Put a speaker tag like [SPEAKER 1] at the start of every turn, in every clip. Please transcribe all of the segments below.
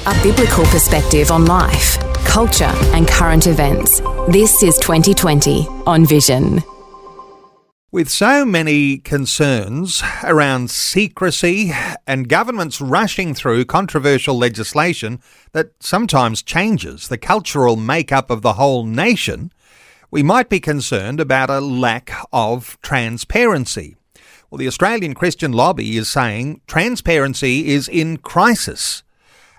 [SPEAKER 1] A biblical perspective on life, culture and current events. This is 2020 on Vision.
[SPEAKER 2] With so many concerns around secrecy and governments rushing through controversial legislation that sometimes changes the cultural makeup of the whole nation, we might be concerned about a lack of transparency. Well, the Australian Christian Lobby is saying transparency is in crisis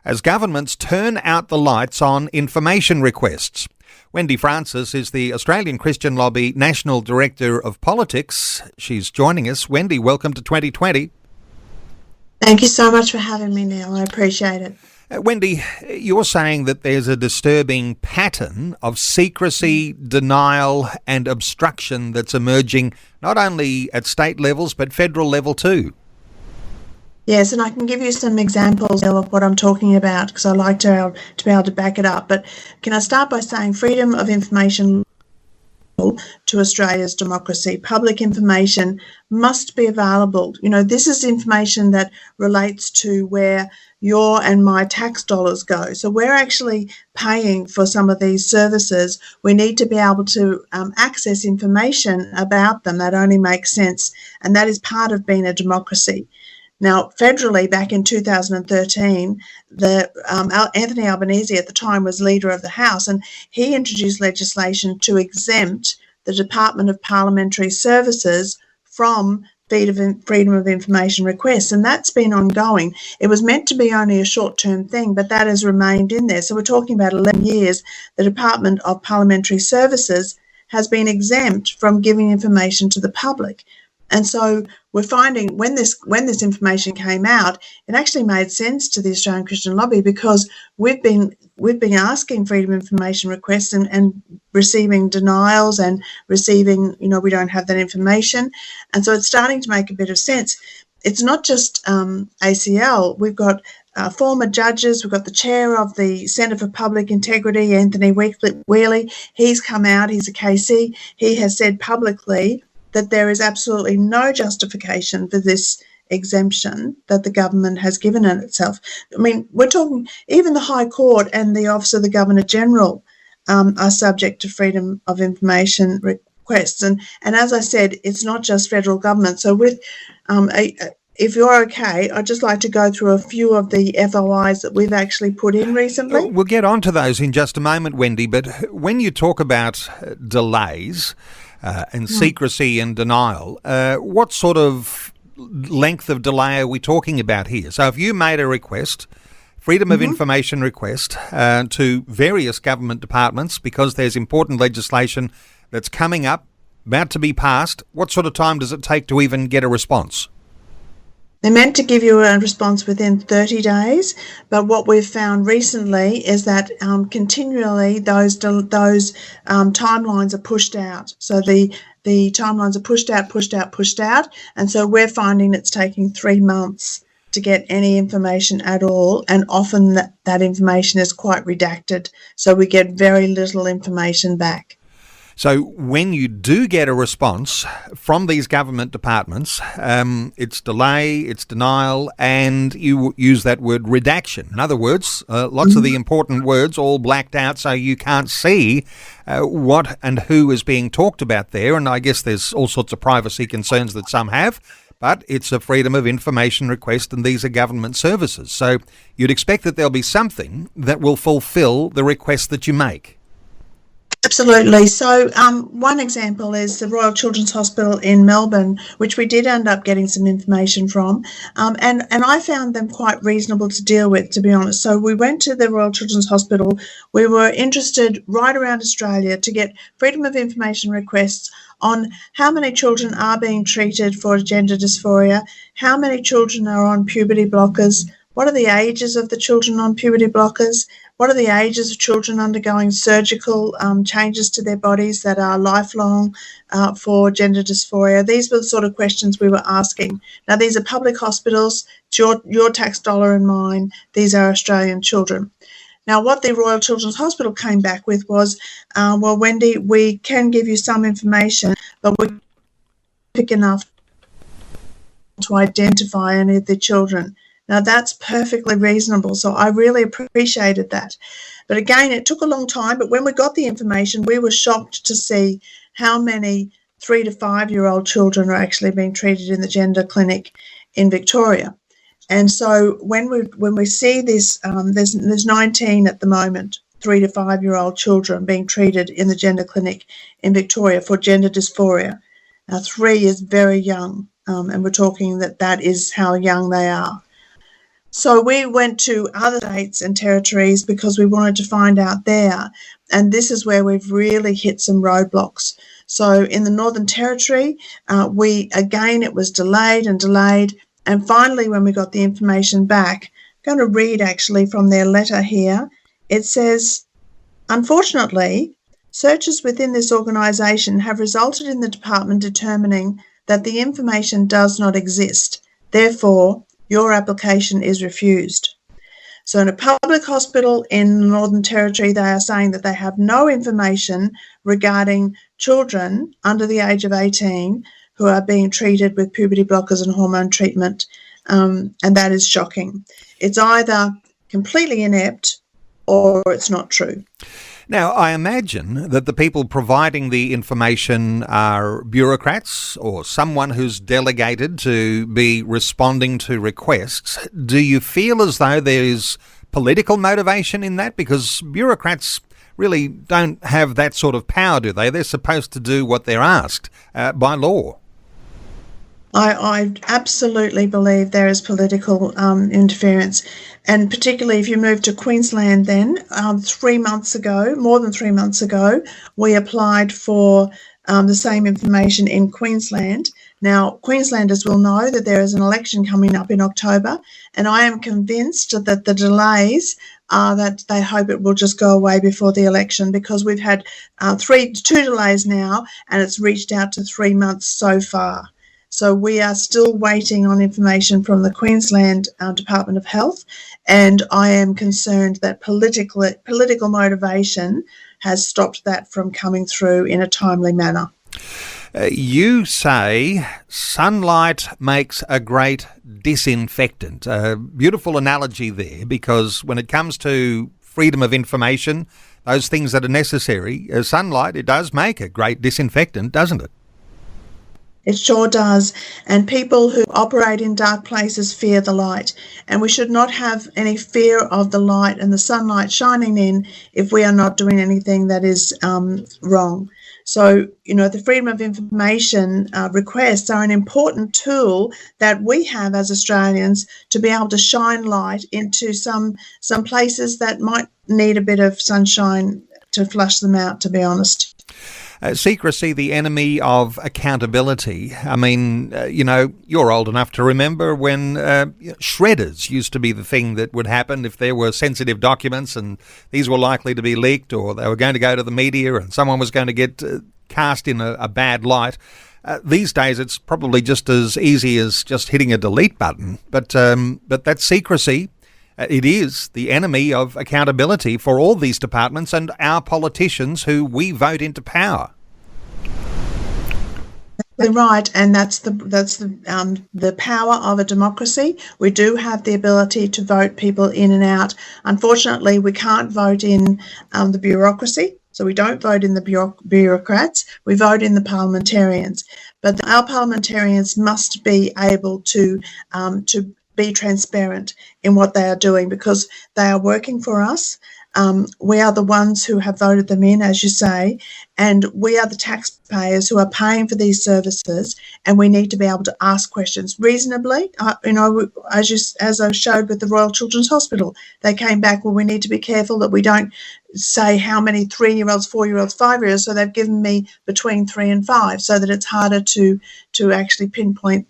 [SPEAKER 2] as governments turn out the lights on information requests. Wendy Francis is the Australian Christian Lobby National Director of Politics. She's joining us. Wendy, welcome to 2020.
[SPEAKER 3] Thank you so much for having me, Neil. I appreciate it.
[SPEAKER 2] Wendy, you're saying that there's a disturbing pattern of secrecy, denial and obstruction that's emerging not only at state levels but federal level too.
[SPEAKER 3] Yes, and I can give you some examples of what I'm talking about because I like to be able to back it up. But can I start by saying freedom of information to Australia's democracy? Public information must be available. You know, this is information that relates to where your and my tax dollars go. So we're actually paying for some of these services. We need to be able to access information about them that only makes sense, and that is part of being a democracy. Now, federally, back in 2013, Anthony Albanese at the time was leader of the House, and he introduced legislation to exempt the Department of Parliamentary Services from freedom of information requests, and that's been ongoing. It was meant to be only a short-term thing, but that has remained in there. So we're talking about 11 years. The Department of Parliamentary Services has been exempt from giving information to the public. And so we're finding when this information came out, it actually made sense to the Australian Christian Lobby because we've been asking freedom of information requests and receiving denials and receiving, we don't have that information. And so it's starting to make a bit of sense. It's not just ACL. We've got former judges. We've got the chair of the Centre for Public Integrity, Anthony Wheely. He's come out. He's a KC. He has said publicly that there is absolutely no justification for this exemption that the government has given in itself. I mean, we're talking even the High Court and the Office of the Governor-General are subject to freedom of information requests. And as I said, it's not just federal government. So with if you're okay, I'd just like to go through a few of the FOIs that we've actually put in recently.
[SPEAKER 2] We'll get on to those in just a moment, Wendy, but when you talk about delays and secrecy and denial, what sort of length of delay are we talking about here? So if you made a request, freedom of information request, to various government departments because there's important legislation that's coming up, about to be passed, what sort of time does it take to even get a response?
[SPEAKER 3] They're meant to give you a response within 30 days, but what we've found recently is that continually those timelines are pushed out. So the timelines are pushed out, and so we're finding it's taking 3 months to get any information at all, and often that information is quite redacted, so we get very little information back.
[SPEAKER 2] So when you do get a response from these government departments, it's delay, it's denial, and you use that word redaction. In other words, lots of the important words all blacked out so you can't see what and who is being talked about there. And I guess there's all sorts of privacy concerns that some have, but it's a freedom of information request and these are government services. So you'd expect that there'll be something that will fulfill the request that you make.
[SPEAKER 3] Absolutely. So one example is the Royal Children's Hospital in Melbourne, which we did end up getting some information from, and I found them quite reasonable to deal with, to be honest. So we went to the Royal Children's Hospital. We were interested right around Australia to get freedom of information requests on how many children are being treated for gender dysphoria, how many children are on puberty blockers, what are the ages of the children on puberty blockers, what are the ages of children undergoing surgical changes to their bodies that are lifelong for gender dysphoria. These were the sort of questions we were asking. Now, these are public hospitals. It's your tax dollar and mine. These are Australian children. Now, what the Royal Children's Hospital came back with was, well, Wendy, we can give you some information, but we're quick enough to identify any of the children. Now, that's perfectly reasonable, so I really appreciated that. But again, it took a long time, but when we got the information, we were shocked to see how many 3 to 5-year-old children are actually being treated in the gender clinic in Victoria. And so when we see this, there's 19 at the moment, 3 to 5-year-old children being treated in the gender clinic in Victoria for gender dysphoria. Now, 3 is very young, and we're talking that is how young they are. So we went to other states and territories because we wanted to find out there, and this is where we've really hit some roadblocks. So in the Northern Territory, it was delayed, and finally when we got the information back, I'm going to read actually from their letter here. It says, unfortunately, searches within this organisation have resulted in the department determining that the information does not exist. Therefore, your application is refused. So in a public hospital in the Northern Territory, they are saying that they have no information regarding children under the age of 18 who are being treated with puberty blockers and hormone treatment, and that is shocking. It's either completely inept or it's not true.
[SPEAKER 2] Now, I imagine that the people providing the information are bureaucrats or someone who's delegated to be responding to requests. Do you feel as though there is political motivation in that? Because bureaucrats really don't have that sort of power, do they? They're supposed to do what they're asked by law.
[SPEAKER 3] I absolutely believe there is political interference, and particularly if you move to Queensland then, more than 3 months ago, we applied for the same information in Queensland. Now, Queenslanders will know that there is an election coming up in October, and I am convinced that the delays are that they hope it will just go away before the election, because we've had 2 delays now, and it's reached out to 3 months so far. So we are still waiting on information from the Queensland Department of Health, and I am concerned that political motivation has stopped that from coming through in a timely manner.
[SPEAKER 2] You say sunlight makes a great disinfectant. A beautiful analogy there, because when it comes to freedom of information, those things that are necessary, sunlight, it does make a great disinfectant, doesn't it?
[SPEAKER 3] It sure does. And people who operate in dark places fear the light. And we should not have any fear of the light and the sunlight shining in if we are not doing anything that is wrong. So, the freedom of information requests are an important tool that we have as Australians to be able to shine light into some places that might need a bit of sunshine to flush them out, to be honest.
[SPEAKER 2] Secrecy, the enemy of accountability. I mean, you're old enough to remember when shredders used to be the thing that would happen if there were sensitive documents and these were likely to be leaked, or they were going to go to the media and someone was going to get cast in a bad light. These days, it's probably just as easy as just hitting a delete button. But that secrecy, it is the enemy of accountability for all these departments and our politicians who we vote into power.
[SPEAKER 3] Right, and that's the power of a democracy. We do have the ability to vote people in and out. Unfortunately, we can't vote in the bureaucracy, so we don't vote in the bureaucrats. We vote in the parliamentarians. But our parliamentarians must be able to be transparent in what they are doing, because they are working for us. We are the ones who have voted them in, as you say, and we are the taxpayers who are paying for these services, and we need to be able to ask questions reasonably. As I showed with the Royal Children's Hospital, they came back, well, we need to be careful that we don't say how many 3-year-olds, 4-year-olds, 5-year-olds, so they've given me between 3 and 5, so that it's harder to actually pinpoint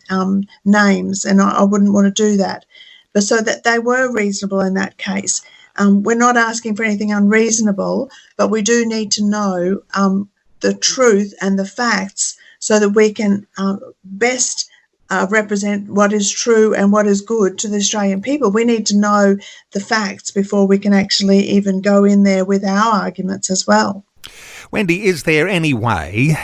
[SPEAKER 3] names, and I wouldn't want to do that. But so that they were reasonable in that case. We're not asking for anything unreasonable, but we do need to know the truth and the facts so that we can best represent what is true and what is good to the Australian people. We need to know the facts before we can actually even go in there with our arguments as well.
[SPEAKER 2] Wendy, is there any way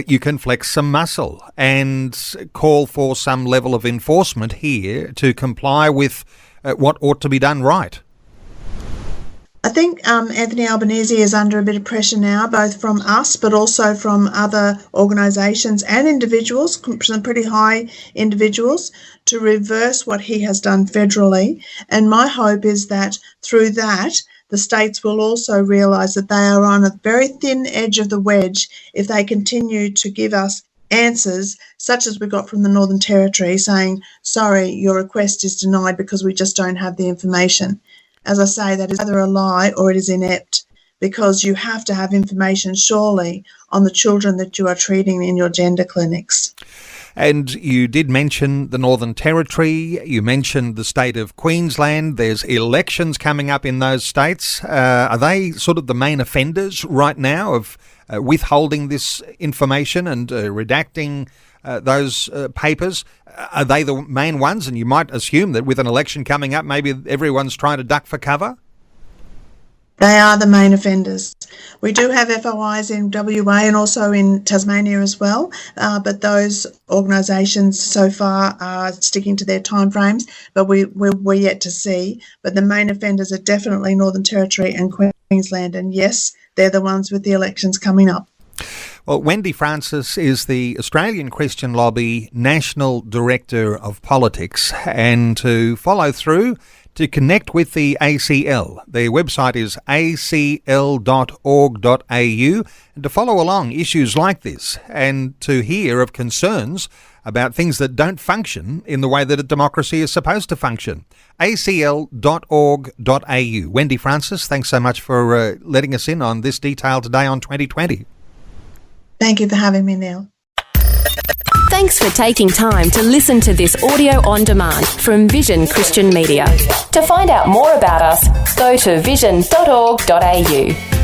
[SPEAKER 2] you can flex some muscle and call for some level of enforcement here to comply with what ought to be done right?
[SPEAKER 3] I think Anthony Albanese is under a bit of pressure now, both from us but also from other organisations and individuals, some pretty high individuals, to reverse what he has done federally. And my hope is that through that, the states will also realise that they are on a very thin edge of the wedge if they continue to give us answers such as we got from the Northern Territory saying, sorry, your request is denied because we just don't have the information. As I say, that is either a lie or it is inept, because you have to have information, surely, on the children that you are treating in your gender clinics.
[SPEAKER 2] And you did mention the Northern Territory, you mentioned the state of Queensland. There's elections coming up in those states. Are they sort of the main offenders right now of withholding this information and redacting those papers? Are they the main ones? And you might assume that with an election coming up, maybe everyone's trying to duck for cover?
[SPEAKER 3] They are the main offenders. We do have FOIs in WA and also in Tasmania as well, but those organisations so far are sticking to their timeframes, but we're yet to see. But the main offenders are definitely Northern Territory and Queensland, and yes, they're the ones with the elections coming up.
[SPEAKER 2] Well, Wendy Francis is the Australian Christian Lobby National Director of Politics, and to follow through, to connect with the ACL, their website is acl.org.au, and to follow along issues like this and to hear of concerns about things that don't function in the way that a democracy is supposed to function. acl.org.au. Wendy Francis, thanks so much for letting us in on this detail today on 2020.
[SPEAKER 3] Thank you for having me, Neil.
[SPEAKER 1] Thanks for taking time to listen to this audio on demand from Vision Christian Media. To find out more about us, go to vision.org.au.